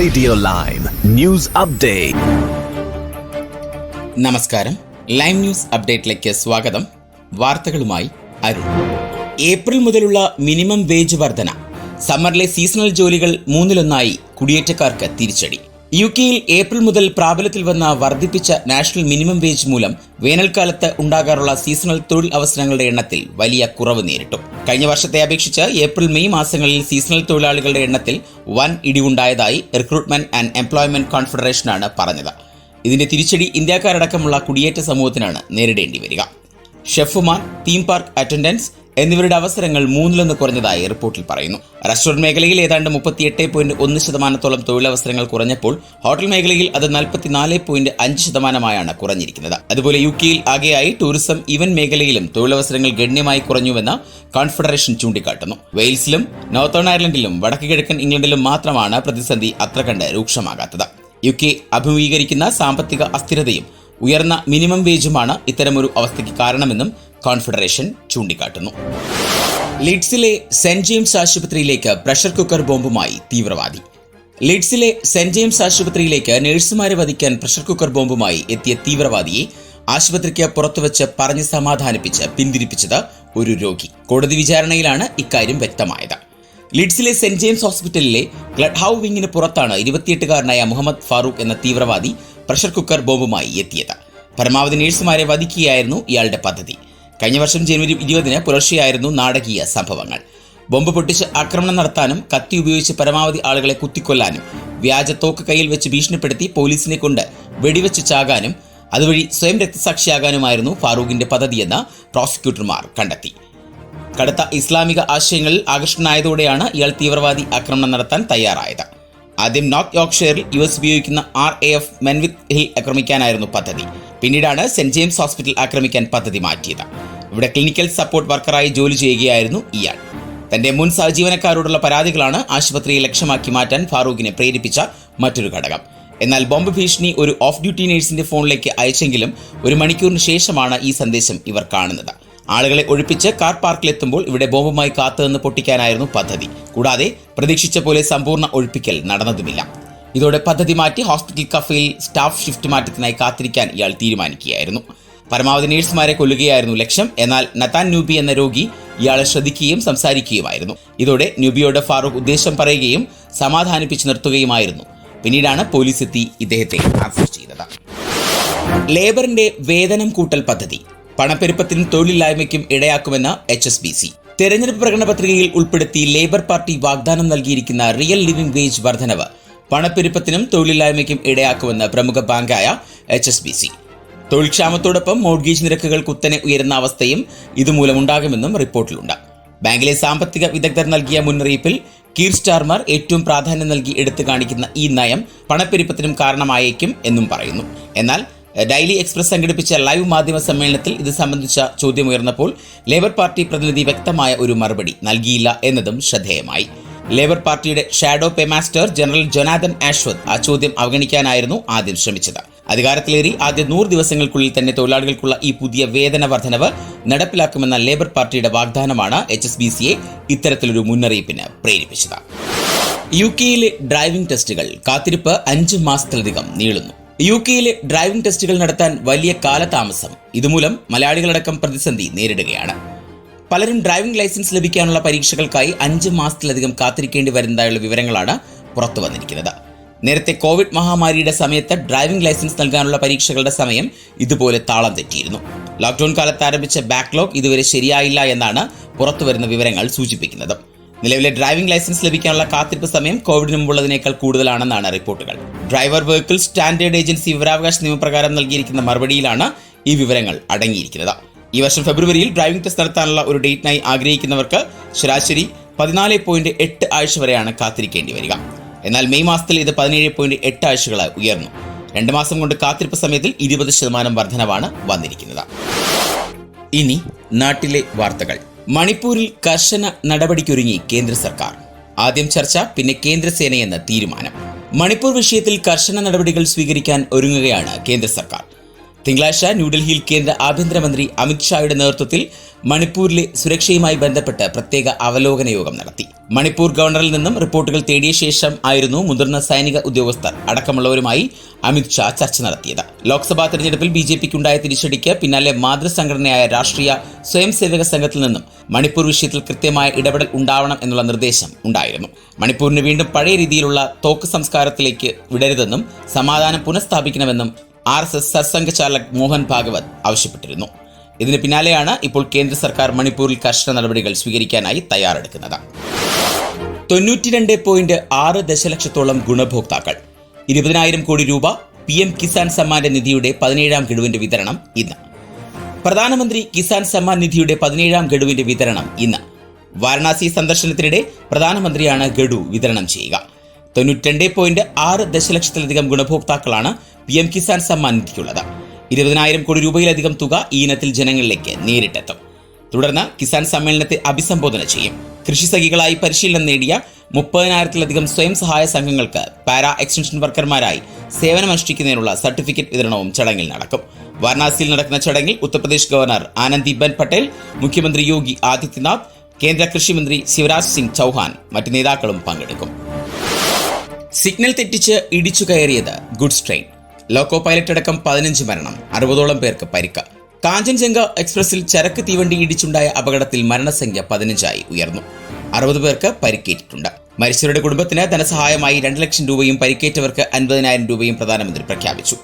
Radio lime news update. നമസ്കാരം, lime news അപ്ഡേറ്റിലേക്ക് സ്വാഗതം. വാർത്തകളുമായി അരുൺ. ഏപ്രിൽ മുതലുള്ള മിനിമം വേജ് വർധന. സമ്മറിലെ സീസണൽ ജോലികൾ മൂന്നിലൊന്നായി കുടിയേറ്റക്കാർക്ക് തിരിച്ചടി. യുകെയിൽ ഏപ്രിൽ മുതൽ പ്രാബല്യത്തിൽ വന്ന വർദ്ധിപ്പിച്ച നാഷണൽ മിനിമം വേജ് മൂലം വേനൽക്കാലത്ത് ഉണ്ടാകാറുള്ള സീസണൽ തൊഴിൽ അവസരങ്ങളുടെ എണ്ണത്തിൽ വലിയ കുറവ് നേരിട്ടു. കഴിഞ്ഞ വർഷത്തെ അപേക്ഷിച്ച് ഏപ്രിൽ മെയ് മാസങ്ങളിൽ സീസണൽ തൊഴിലാളികളുടെ എണ്ണത്തിൽ വൻ ഇടിവുണ്ടായതായി റിക്രൂട്ട്മെന്റ് ആൻഡ് എംപ്ലോയ്മെന്റ് കോൺഫെഡറേഷനാണ് പറഞ്ഞത്. ഇതിന്റെ തിരിച്ചടി ഇന്ത്യക്കാരടക്കമുള്ള കുടിയേറ്റ സമൂഹത്തിനാണ് നേരിടേണ്ടി വരിക. ഷെഫുമാർ, തീം പാർക്ക് അറ്റൻഡൻസ് എന്നിവരുടെ അവസരങ്ങൾ മൂന്നിലൊന്ന് കുറഞ്ഞതായി റിപ്പോർട്ടിൽ പറയുന്നു. റെസ്റ്റോറന്റ് മേഖലയിൽ ഏതാണ്ട് 38.1% തൊഴിലവസരങ്ങൾ കുറഞ്ഞപ്പോൾ ഹോട്ടൽ മേഖലയിൽ അത് 44.5% കുറഞ്ഞിരിക്കുന്നത്. അതുപോലെ യുകെയിൽ ആകെയായി ടൂറിസം, ഇവന്റ് മേഖലയിലും തൊഴിലവസരങ്ങൾ ഗണ്യമായി കുറഞ്ഞുവെന്ന് കോൺഫെഡറേഷൻ ചൂണ്ടിക്കാട്ടുന്നു. വെയിൽസിലും നോർത്തേൺ അയർലൻഡിലും വടക്ക് കിഴക്കൻ ഇംഗ്ലണ്ടിലും മാത്രമാണ് പ്രതിസന്ധി അത്ര കണ്ട് രൂക്ഷമാകാത്തത്. യുകെ അഭിമുഖീകരിക്കുന്ന സാമ്പത്തിക അസ്ഥിരതയും ഉയർന്ന മിനിമം വേജുമാണ് ഇത്തരമൊരു അവസ്ഥയ്ക്ക് കാരണമെന്നും കോൺഫെഡറേഷൻ ചൂണ്ടിക്കാട്ടുന്നു. ലീഡ്സിലെ സെന്റ് ജെയിംസ് ആശുപത്രിയിലേക്ക് പ്രഷർ കുക്കർ ബോംബുമായി തീവ്രവാദി. ലീഡ്സിലെ സെന്റ് ജെയിംസ് ആശുപത്രിയിലേക്ക് നഴ്സുമാരെ വധിക്കാൻ പ്രഷർ കുക്കർ ബോംബുമായി എത്തിയ തീവ്രവാദിയെ ആശുപത്രിക്ക് പുറത്തുവച്ച് പറഞ്ഞ് സമാധാനിപ്പിച്ച് പിന്തിരിപ്പിച്ചത് ഒരു രോഗി. കോടതി വിചാരണയിലാണ് ഇക്കാര്യം വ്യക്തമായത്. ലീഡ്സിലെ സെന്റ് ജെയിംസ് ഹോസ്പിറ്റലിലെ ഗ്ലഡ് ഹൗ വിങ്ങിന് പുറത്താണ് 28-കാരനായ മുഹമ്മദ് ഫാറൂഖ് എന്ന തീവ്രവാദി പ്രഷർ കുക്കർ ബോംബുമായി എത്തിയത്. പരമാവധി നഴ്സുമാരെ വധിക്കുകയായിരുന്നു ഇയാളുടെ പദ്ധതി. കഴിഞ്ഞ വർഷം ജനുവരി 20 പുലർച്ചെയായിരുന്നു നാടകീയ സംഭവങ്ങൾ. ബോംബ് പൊട്ടിച്ച് ആക്രമണം നടത്താനും കത്തി ഉപയോഗിച്ച് പരമാവധി ആളുകളെ കുത്തിക്കൊല്ലാനും വ്യാജ തോക്ക് കയ്യിൽ വെച്ച് ഭീഷണിപ്പെടുത്തി പോലീസിനെ കൊണ്ട് വെടിവെച്ച് ചാകാനും അതുവഴി സ്വയം രക്തസാക്ഷിയാകാനുമായിരുന്നു ഫാറൂഖിന്റെ പദ്ധതിയെന്ന് പ്രോസിക്യൂട്ടർമാർ കണ്ടെത്തി. കടുത്ത ഇസ്ലാമിക ആശയങ്ങളിൽ ആകർഷണനായതോടെയാണ് ഇയാൾ തീവ്രവാദി ആക്രമണം നടത്താൻ തയ്യാറായത്. ആദ്യം നോർത്ത് യോർക്ക്ഷയറിൽ US ഉപയോഗിക്കുന്ന RAF മെൻവിത്ത് ഹിൽ ആക്രമിക്കാനായിരുന്നു പദ്ധതി. പിന്നീടാണ് സെന്റ് ജെയിംസ് ഹോസ്പിറ്റൽ ആക്രമിക്കാൻ പദ്ധതി മാറ്റിയത്. ഇവിടെ ക്ലിനിക്കൽ സപ്പോർട്ട് വർക്കറായി ജോലി ചെയ്യുകയായിരുന്നു ഇയാൾ. തന്റെ മുൻ സഹജീവനക്കാരോടുള്ള പരാതികളാണ് ആശുപത്രിയെ ലക്ഷ്യമാക്കി മാറ്റാൻ ഫാറൂഖിനെ പ്രേരിപ്പിച്ച മറ്റൊരു ഘടകം. എന്നാൽ ബോംബ് ഭീഷണി ഒരു ഓഫ് ഡ്യൂട്ടി നഴ്സിന്റെ ഫോണിലേക്ക് അയച്ചെങ്കിലും 1 മണിക്കൂറിന് ശേഷമാണ് ഈ സന്ദേശം ഇവർ കാണുന്നത്. ആളുകളെ ഒഴിപ്പിച്ച് കാർ പാർക്കിലെത്തുമ്പോൾ ഇവിടെ ബോംബുമായി കാത്തുനിന്ന് പൊട്ടിക്കാനായിരുന്നു പദ്ധതി. കൂടാതെ പ്രതീക്ഷിച്ച പോലെ സമ്പൂർണ്ണ ഒഴിപ്പിക്കൽ നടന്നതുമില്ല. ഇതോടെ പദ്ധതി മാറ്റി ഹോസ്പിറ്റൽ കഫേയിൽ സ്റ്റാഫ് ഷിഫ്റ്റ് മാറ്റത്തിനായി കാത്തിരിക്കാൻ ഇയാൾ തീരുമാനിക്കുകയായിരുന്നു. പരമാവധി നഴ്സുമാരെ കൊല്ലുകയായിരുന്നു ലക്ഷ്യം. എന്നാൽ നതാൻ ന്യൂബി എന്ന രോഗി ഇയാളെ ശ്രദ്ധിക്കുകയും സംസാരിക്കുകയുമായിരുന്നു. ഇതോടെ ന്യൂബിയോട് ഫാറൂഖ് ഉദ്ദേശം പറയുകയും സമാധാനിപ്പിച്ചു നിർത്തുകയുമായിരുന്നു. പിന്നീടാണ് പോലീസ് എത്തി ഇദ്ദേഹത്തെ അറസ്റ്റ് ചെയ്തത്. ലേബറിന്റെ വേതനം കൂട്ടൽ പദ്ധതി പണപ്പെരുപ്പത്തിനും തൊഴിലില്ലായ്മയ്ക്കും ഇടയാക്കുമെന്ന് HSBC. തെരഞ്ഞെടുപ്പ് പ്രകടന പത്രികയിൽ ഉൾപ്പെടുത്തി ലേബർ പാർട്ടി വാഗ്ദാനം നൽകിയിരിക്കുന്ന റിയൽ ലിവിംഗ് വേജ് വർധനവ് പണപ്പെരുപ്പത്തിനും തൊഴിലില്ലായ്മയ്ക്കും ഇടയാക്കുമെന്ന് പ്രമുഖ ബാങ്കായ HSBC. തൊഴിൽ ക്ഷാമത്തോടൊപ്പം മോർഗേജ് നിരക്കുകൾ കുത്തനെ ഉയരുന്ന അവസ്ഥയും ഇതുമൂലമുണ്ടാകുമെന്നും റിപ്പോർട്ടിലുണ്ട്. ബാങ്കിലെ സാമ്പത്തിക വിദഗ്ധർ നൽകിയ മുന്നറിയിപ്പിൽ കീർ സ്റ്റാർമർ ഏറ്റവും പ്രാധാന്യം നൽകി എടുത്തു കാണിക്കുന്ന ഈ നയം പണപ്പെരുപ്പത്തിനും കാരണമായേക്കും എന്നും പറയുന്നു. എന്നാൽ ഡെയിലി എക്സ്പ്രസ് സംഘടിപ്പിച്ച ലൈവ് മാധ്യമ സമ്മേളനത്തിൽ ഇത് സംബന്ധിച്ച ചോദ്യമുയർന്നപ്പോൾ ലേബർ പാർട്ടി പ്രതിനിധി വ്യക്തമായ ഒരു മറുപടി നൽകിയില്ല എന്നതും ശ്രദ്ധേയമായി. ലേബർ പാർട്ടിയുടെ ഷാഡോ പേമാസ്റ്റർ ജനറൽ ജൊനാഥൻ ആഷ്വർത്ത് ആ ചോദ്യം അവഗണിക്കാനായിരുന്നു ആദ്യം ശ്രമിച്ചത്. അധികാരത്തിലേറി ആദ്യ 100 ദിവസങ്ങൾക്കുള്ളിൽ തന്നെ തൊഴിലാളികൾക്കുള്ള ഈ പുതിയ വേതന വർധനവ് നടപ്പിലാക്കുമെന്ന ലേബർ പാർട്ടിയുടെ വാഗ്ദാനമാണ് HSBCയെ ഇത്തരത്തിലൊരു മുന്നറിയിപ്പിന് പ്രേരിപ്പിച്ചത്. യുകെയിലെ ഡ്രൈവിംഗ് ടെസ്റ്റുകൾ കാത്തിരിപ്പ് 5 മാസത്തിലധികം നീളുന്നു. യുകെയിലെ ഡ്രൈവിംഗ് ടെസ്റ്റുകൾ നടത്താൻ വലിയ കാലതാമസം. ഇതുമൂലം മലയാളികളടക്കം പ്രതിസന്ധി നേരിടുകയാണ്. പലരും ഡ്രൈവിംഗ് ലൈസൻസ് ലഭിക്കാനുള്ള പരീക്ഷകൾക്കായി 5 മാസത്തിലധികം കാത്തിരിക്കേണ്ടി വരുന്നതായുള്ള വിവരങ്ങളാണ് പുറത്തു വന്നിരിക്കുന്നത്. നേരത്തെ കോവിഡ് മഹാമാരിയുടെ സമയത്ത് ഡ്രൈവിംഗ് ലൈസൻസ് നൽകാനുള്ള പരീക്ഷകളുടെ സമയം ഇതുപോലെ താളം തെറ്റിയിരുന്നു. ലോക്ക്ഡൌൺ കാലത്ത് ആരംഭിച്ച ബാക്ക്ലോഗ് ഇതുവരെ ശരിയായില്ല എന്നാണ് പുറത്തുവരുന്ന വിവരങ്ങൾ സൂചിപ്പിക്കുന്നത്. നിലവിലെ ഡ്രൈവിംഗ് ലൈസൻസ് ലഭിക്കാനുള്ള കാത്തിരിപ്പ് സമയം കോവിഡിന് മുമ്പുള്ളതിനേക്കാൾ കൂടുതലാണെന്നാണ് റിപ്പോർട്ടുകൾ. ഡ്രൈവർ വെഹിക്കിൾ സ്റ്റാൻഡേർഡ് ഏജൻസി വിവരാവകാശ നിയമപ്രകാരം നൽകിയിരിക്കുന്ന മറുപടിയിലാണ് ഈ വിവരങ്ങൾ അടങ്ങിയിരിക്കുന്നത്. ഈ വർഷം ഫെബ്രുവരിയിൽ ഡ്രൈവിംഗ് ടെസ്റ്റ് നടത്താനുള്ള ഒരു ഡേറ്റിനായി ആഗ്രഹിക്കുന്നവർക്ക് ശരാശരി 14.8 ആഴ്ച വരെയാണ് കാത്തിരിക്കേണ്ടി വരിക. എന്നാൽ മെയ് മാസത്തിൽ ഇത് 17.8 ആഴ്ചകളായി ഉയർന്നു. 2 മാസം കൊണ്ട് കാത്തിരിപ്പ് സമയത്തിൽ 20% വർധനവാണ് വന്നിരിക്കുന്നത്. ഇനി നാട്ടിലെ വാർത്തകൾ. മണിപ്പൂരിൽ കർശന നടപടിക്കൊരുങ്ങി കേന്ദ്ര സർക്കാർ. ആദ്യം ചർച്ച, പിന്നെ കേന്ദ്രസേനയെന്ന തീരുമാനം. മണിപ്പൂർ വിഷയത്തിൽ കർശന നടപടികൾ സ്വീകരിക്കാൻ ഒരുങ്ങുകയാണ് കേന്ദ്ര സർക്കാർ. തിങ്കളാഴ്ച ന്യൂഡൽഹിയിൽ കേന്ദ്ര ആഭ്യന്തരമന്ത്രി അമിത്ഷായുടെ നേതൃത്വത്തിൽ മണിപ്പൂരിലെ സുരക്ഷയുമായി ബന്ധപ്പെട്ട് പ്രത്യേക അവലോകന യോഗം നടത്തി. മണിപ്പൂർ ഗവർണറിൽ നിന്നും റിപ്പോർട്ടുകൾ തേടിയ ശേഷം ആയിരുന്നു മുതിർന്ന സൈനിക ഉദ്യോഗസ്ഥർ അടക്കമുള്ളവരുമായി അമിത്ഷാ ചർച്ച നടത്തിയത്. ലോക്സഭാ തെരഞ്ഞെടുപ്പിൽ BJPക്കുണ്ടായ തിരിച്ചടിക്ക് പിന്നാലെ മാതൃസംഘടനയായ രാഷ്ട്രീയ സ്വയംസേവക സംഘത്തിൽ നിന്നും മണിപ്പൂർ വിഷയത്തിൽ കൃത്യമായ ഇടപെടൽ ഉണ്ടാവണം എന്നുള്ള നിർദ്ദേശം ഉണ്ടായിരുന്നു. മണിപ്പൂരിന് വീണ്ടും പഴയ രീതിയിലുള്ള തോക്ക് സംസ്കാരത്തിലേക്ക് വിടരുതെന്നും സമാധാനം പുനഃസ്ഥാപിക്കണമെന്നും RSS സർസംഘചാലക് മോഹൻ ഭാഗവത് ആവശ്യപ്പെട്ടിരുന്നു. ഇതിന് പിന്നാലെയാണ് ഇപ്പോൾ കേന്ദ്ര സർക്കാർ മണിപ്പൂരിൽ കർശന നടപടികൾ സ്വീകരിക്കാനായി തയ്യാറെടുക്കുന്നത്. 92.6 ദശലക്ഷത്തോളം ഗുണഭോക്താക്കൾ, 20,000 കോടി രൂപ PM കിസാൻ സമ്മാൻ നിധിയുടെ 17ാം ഗഡുവിന്റെ വിതരണം ഇന്ന്. പ്രധാനമന്ത്രി കിസാൻ സമ്മാൻ നിധിയുടെ 17ാം ഗഡുവിന്റെ വിതരണം ഇന്ന്. വാരണാസി സന്ദർശനത്തിനിടെ പ്രധാനമന്ത്രിയാണ് ഗഡു വിതരണം ചെയ്യുക. 92.6 ദശലക്ഷത്തിലധികം ഗുണഭോക്താക്കളാണ് PM കിസാൻ സമ്മാൻ നിധിക്കുള്ളത്. 20,000 കോടി രൂപയിലധികം തുക ഈ ഇനത്തിൽ ജനങ്ങളിലേക്ക് നേരിട്ടെത്തും. തുടർന്ന് കിസാൻ സമ്മേളനത്തെ അഭിസംബോധന ചെയ്യും. കൃഷി സഖികളായി പരിശീലനം നേടിയ 30,000-ലധികം സ്വയം സഹായ സംഘങ്ങൾക്ക് പാരാ എക്സ്റ്റൻഷൻ വർക്കർമാരായി സേവനമനുഷ്ഠിക്കുന്നതിനുള്ള സർട്ടിഫിക്കറ്റ് വിതരണവും ചടങ്ങിൽ നടക്കും. വാരണാസിയിൽ നടക്കുന്ന ചടങ്ങിൽ ഉത്തർപ്രദേശ് ഗവർണർ ആനന്ദിബെൻ പട്ടേൽ, മുഖ്യമന്ത്രി യോഗി ആദിത്യനാഥ്, കേന്ദ്ര കൃഷിമന്ത്രി ശിവരാജ് സിംഗ് ചൌഹാൻ, മറ്റ് നേതാക്കളും പങ്കെടുക്കും. സിഗ്നൽ തെറ്റിച്ച് ഇടിച്ചു കയറിയത് ഗുഡ്സ് ട്രെയിൻ. ലോക്കോ പൈലറ്റ് അടക്കം 15 മരണം, 60ഓളം പേർക്ക് പരിക്ക്. കാഞ്ചൻജംഗ എക്സ്പ്രസിൽ ചരക്ക് തീവണ്ടി ഇടിച്ചുണ്ടായ അപകടത്തിൽ മരണസംഖ്യ 15ആയി ഉയർന്നു. 60 പേർക്ക് പരിക്കേറ്റിട്ടുണ്ട്. മരിച്ചവരുടെ കുടുംബത്തിന് ധനസഹായമായി 2 ലക്ഷം രൂപയും പരിക്കേറ്റവർക്ക് 50,000 രൂപയും പ്രധാനമന്ത്രി പ്രഖ്യാപിച്ചു.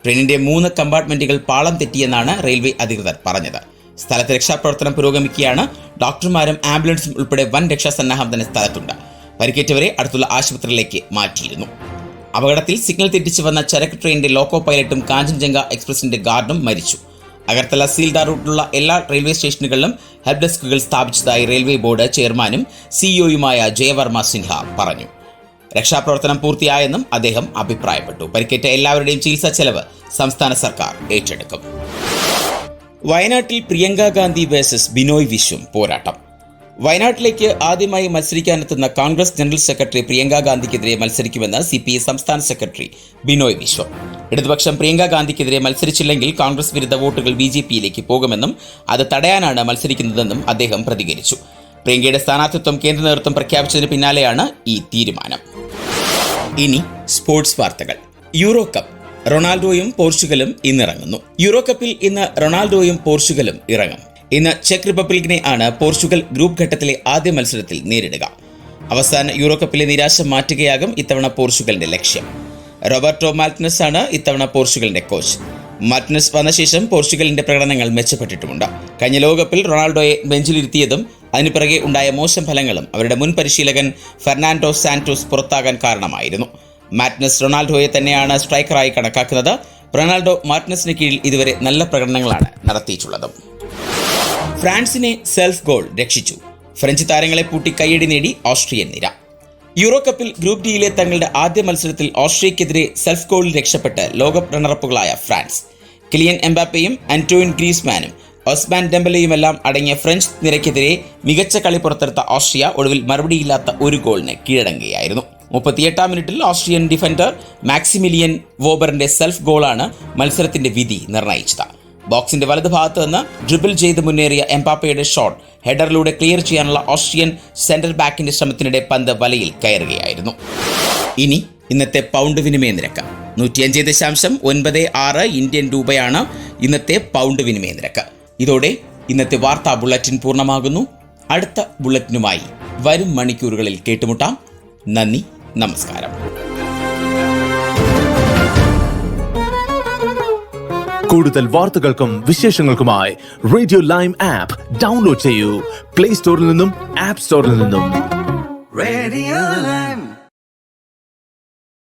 ട്രെയിനിന്റെ 3 കമ്പാർട്ട്മെന്റുകൾ പാളം തെറ്റിയെന്നാണ് റെയിൽവേ അധികൃതർ പറഞ്ഞത്. സ്ഥലത്ത് രക്ഷാപ്രവർത്തനം പുരോഗമിക്കുകയാണ്. ഡോക്ടർമാരും ആംബുലൻസും ഉൾപ്പെടെ വൻ രക്ഷാസന്നാഹം തന്നെ സ്ഥലത്തുണ്ട്. പരിക്കേറ്റവരെ അടുത്തുള്ള ആശുപത്രിയിലേക്ക് മാറ്റിയിരുന്നു. അപകടത്തിൽ സിഗ്നൽ തെറ്റിച്ച് വന്ന ചരക്ക് ട്രെയിനിന്റെ ലോക്കോ പൈലറ്റും കാഞ്ചൻജംഗ എക്സ്പ്രസിന്റെ ഗാർഡും മരിച്ചു. അഗർത്തല സീൽദാർ റൂട്ടിലുള്ള എല്ലാ റെയിൽവേ സ്റ്റേഷനുകളിലും ഹെൽപ്പ് ഡെസ്കുകൾ സ്ഥാപിച്ചതായി റെയിൽവേ ബോർഡ് ചെയർമാനും സിഇഒയുമായ ജയവർമ്മ സിൻഹ പറഞ്ഞു. രക്ഷാപ്രവർത്തനം പൂർത്തിയായെന്നും അദ്ദേഹം അഭിപ്രായപ്പെട്ടു. പരിക്കേറ്റ എല്ലാവരുടെയും ചികിത്സാ ചെലവ് സംസ്ഥാന സർക്കാർ ഏറ്റെടുക്കും. വയനാട്ടിൽ പ്രിയങ്ക ഗാന്ധി വേഴ്സസ് ബിനോയ് വിശ്വം പോരാട്ടം. വയനാട്ടിലേക്ക് ആദ്യമായി മത്സരിക്കാനെത്തുന്ന കോൺഗ്രസ് ജനറൽ സെക്രട്ടറി പ്രിയങ്ക ഗാന്ധിക്കെതിരെ മത്സരിക്കുമെന്ന് CPI സംസ്ഥാന സെക്രട്ടറി ബിനോയ് വിശ്വം. ഇടതുപക്ഷം പ്രിയങ്ക ഗാന്ധിക്കെതിരെ മത്സരിച്ചില്ലെങ്കിൽ കോൺഗ്രസ് വിരുദ്ധ വോട്ടുകൾ BJPയിലേക്ക് പോകുമെന്നും അത് തടയാനാണ് മത്സരിക്കുന്നതെന്നും അദ്ദേഹം പ്രതികരിച്ചു. പ്രിയങ്കയുടെ സ്ഥാനാർത്ഥിത്വം കേന്ദ്ര നേതൃത്വം പ്രഖ്യാപിച്ചതിന് പിന്നാലെയാണ് ഈ തീരുമാനം. ഇനി സ്പോർട്സ് വാർത്തകൾ. Euro cup. റൊണാൾഡോയും പോർച്ചുഗലും ഇന്നിറങ്ങുന്നു. യൂറോ കപ്പിൽ ഇന്ന് റൊണാൾഡോയും പോർച്ചുഗലും ഇറങ്ങും. ഇന്ന് ചെക്ക് റിപ്പബ്ലിക്കിനെ ആണ് പോർച്ചുഗൽ ഗ്രൂപ്പ് ഘട്ടത്തിലെ ആദ്യ മത്സരത്തിൽ നേരിടുക. അവസാന യൂറോ കപ്പിലെ നിരാശ മാറ്റുകയാകും ഇത്തവണ പോർച്ചുഗലിന്റെ ലക്ഷ്യം. റോബർട്ടോ മാർട്ടിനസ് ആണ് ഇത്തവണ പോർച്ചുഗലിന്റെ കോച്ച്. മാർട്ടിനസ് വന്ന ശേഷം പോർച്ചുഗലിന്റെ പ്രകടനങ്ങൾ മെച്ചപ്പെട്ടിട്ടുമുണ്ട്. കഴിഞ്ഞ ലോകകപ്പിൽ റൊണാൾഡോയെ ബെഞ്ചിലിരുത്തിയതും അതിനു പിറകെ ഉണ്ടായ മോശം ഫലങ്ങളും അവരുടെ മുൻ പരിശീലകൻ ഫെർണാണ്ടോ സാന്റോസ് പുറത്താകാൻ കാരണമായിരുന്നു. മാർട്ടിനസ് റൊണാൾഡോയെ തന്നെയാണ് സ്ട്രൈക്കറായി കണക്കാക്കുന്നത്. റൊണാൾഡോ മാർട്ടിനസിന് കീഴിൽ ഇതുവരെ നല്ല പ്രകടനങ്ങളാണ് നടത്തിയിട്ടുള്ളത്. ഫ്രാൻസിനെ സെൽഫ് ഗോൾ രക്ഷിച്ചു. ഫ്രഞ്ച് താരങ്ങളെ പൂട്ടി കയ്യടി നേടി ഓസ്ട്രിയൻ നിര. യൂറോ കപ്പിൽ ഗ്രൂപ്പ് ഡിയിലെ തങ്ങളുടെ ആദ്യ മത്സരത്തിൽ ഓസ്ട്രിയക്കെതിരെ സെൽഫ് ഗോളിൽ രക്ഷപ്പെട്ട് ലോകകപ്പ് റണ്ണറപ്പുകളായ ഫ്രാൻസ്. കിലിയൻ എംബാപ്പയും ആന്റോയിൻ ഗ്രീസ്മാനും ഒസ്മാൻ ഡെംബലെയുമെല്ലാം അടങ്ങിയ ഫ്രഞ്ച് നിരക്കെതിരെ മികച്ച കളി പുറത്തെടുത്ത ഓസ്ട്രിയ ഒടുവിൽ മറുപടിയില്ലാത്ത ഒരു ഗോളിന് കീഴടങ്ങുകയായിരുന്നു. 38-ാം മിനിറ്റിൽ ഓസ്ട്രിയൻ ഡിഫൻഡർ മാക്സിമിലിയൻ വോബറിന്റെ സെൽഫ് ഗോളാണ് മത്സരത്തിന്റെ വിധി നിർണയിച്ചത്. ബോക്സിന്റെ വലതുഭാഗത്ത് നിന്ന് ഡ്രിബിൾ ചെയ്ത് മുന്നേറിയ എംബാപ്പയുടെ ഷോട്ട് ഹെഡറിലൂടെ ക്ലിയർ ചെയ്യാനുള്ള ഓസ്ട്രിയൻ സെന്റർ ബാക്കിന്റെ ശ്രമത്തിനിടെ പന്ത് വലയിൽ കയറുകയായിരുന്നു. ഇനി ഇന്നത്തെ പൗണ്ട് വിനിമയ നിരക്ക് 105.96 ഇന്ത്യൻ രൂപയാണ് ഇന്നത്തെ പൗണ്ട് വിനിമയ നിരക്ക്. ഇതോടെ ഇന്നത്തെ വാർത്താ ബുള്ളറ്റിൻ പൂർണ്ണമാകുന്നു. അടുത്ത ബുള്ളറ്റിനുമായി വരും മണിക്കൂറുകളിൽ കേട്ടുമുട്ടാം. നന്ദി, നമസ്കാരം. കൂടുതൽ വാർത്തകൾക്കും വിശേഷങ്ങൾക്കുമായി റേഡിയോ ലൈം ആപ്പ് ഡൗൺലോഡ് ചെയ്യൂ. പ്ലേ സ്റ്റോറിൽ നിന്നും ആപ്പ് സ്റ്റോറിൽ നിന്നും. Radio Lime.